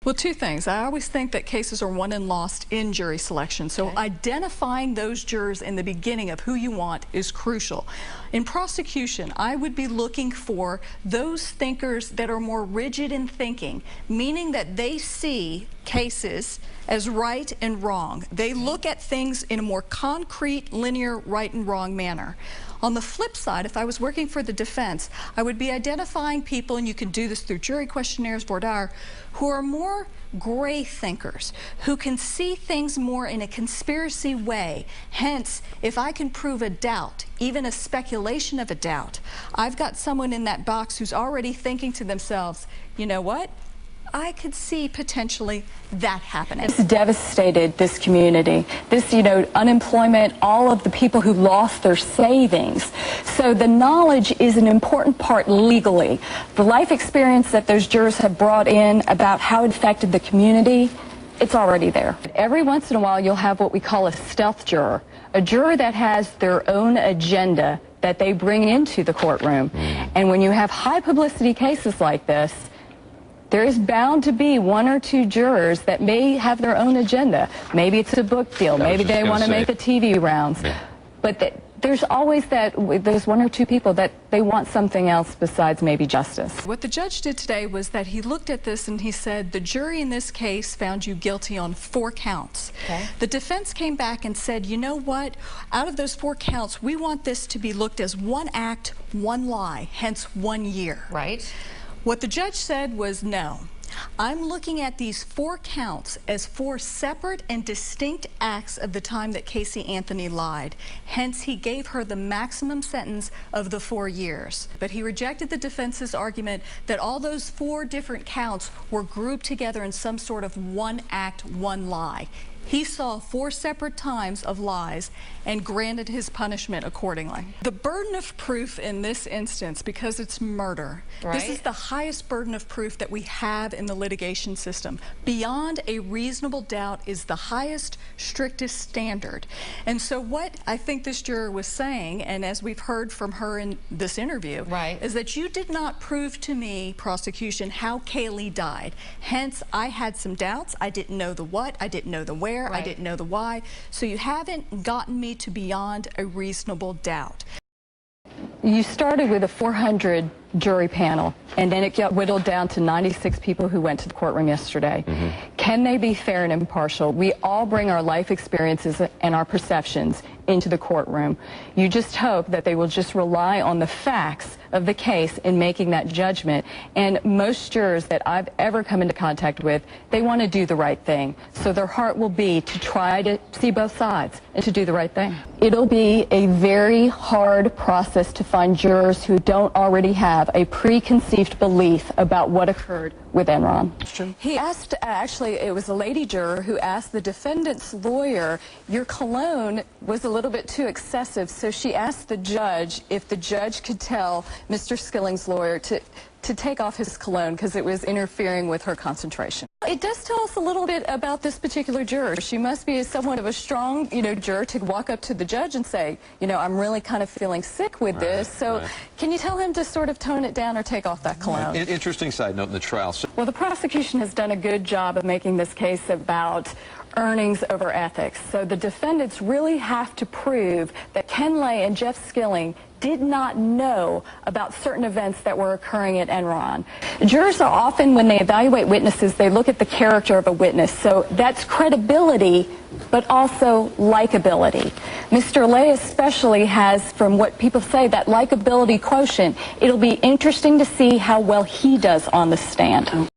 Well, two things. I always think that cases are won and lost in jury selection. So identifying those jurors in the beginning of who you want is crucial. In prosecution, I would be looking for those thinkers that are more rigid in thinking, meaning that they see cases as right and wrong. They look at things in a more concrete, linear, right and wrong manner. On the flip side, if I was working for the defense, I would be identifying people, and you can do this through jury questionnaires, voir dire, who are more gray thinkers, who can see things more in a conspiracy way. Hence, if I can prove a doubt, even a speculation of a doubt, I've got someone in that box who's already thinking to themselves, you know what? I could see potentially that happening. It's devastated this community. This, unemployment, all of the people who lost their savings. So the knowledge is an important part legally. The life experience that those jurors have brought in about how it affected the community, it's already there. Every once in a while you'll have what we call a stealth juror, a juror that has their own agenda that they bring into the courtroom. And when you have high publicity cases like this, there is bound to be one or two jurors that may have their own agenda. Maybe it's a book deal. Maybe they want to make the TV rounds. Yeah. But there's always those one or two people that they want something else besides maybe justice. What the judge did today was that he looked at this and he said, the jury in this case found you guilty on 4 counts. Okay. The defense came back and said, you know what? Out of those 4 counts, we want this to be looked as 1 act, 1 lie, hence 1 year. Right. What the judge said was, no, I'm looking at these 4 counts as 4 separate and distinct acts of the time that Casey Anthony lied. Hence, he gave her the maximum sentence of the 4 years. But he rejected the defense's argument that all those 4 different counts were grouped together in some sort of 1 act, 1 lie. He saw 4 separate times of lies and granted his punishment accordingly. The burden of proof in this instance, because it's murder, this is the highest burden of proof that we have in the litigation system. Beyond a reasonable doubt is the highest, strictest standard. And so what I think this juror was saying, and as we've heard from her in this interview, is that you did not prove to me, prosecution, how Kaylee died. Hence, I had some doubts. I didn't know the what, I didn't know the where, I didn't know the why. So you haven't gotten me to beyond a reasonable doubt. You started with a 400 jury panel, and then it got whittled down to 96 people who went to the courtroom yesterday. Can they be fair and impartial? We all bring our life experiences and our perceptions into the courtroom. You just hope that they will just rely on the facts of the case in making that judgment. And most jurors that I've ever come into contact with, they want to do the right thing. So their heart will be to try to see both sides and to do the right thing. It'll be a very hard process to find jurors who don't already have a preconceived belief about what occurred with Enron. He asked, actually, it was a lady juror who asked the defendant's lawyer, your cologne was a little bit too excessive, so she asked the judge if the judge could tell Mr. Skilling's lawyer to take off his cologne because it was interfering with her concentration. It does tell us a little bit about this particular juror. She must be somewhat of a strong, juror to walk up to the judge and say, I'm really kind of feeling sick with this, so can you tell him to sort of tone it down or take off that cologne? Interesting side note in the trial. Well, the prosecution has done a good job of making this case about earnings over ethics. So the defendants really have to prove that Ken Lay and Jeff Skilling did not know about certain events that were occurring at Enron. Jurors are often, when they evaluate witnesses, they look at the character of a witness. So that's credibility, but also likability. Mr. Lay especially has, from what people say, that likability quotient. It'll be interesting to see how well he does on the stand.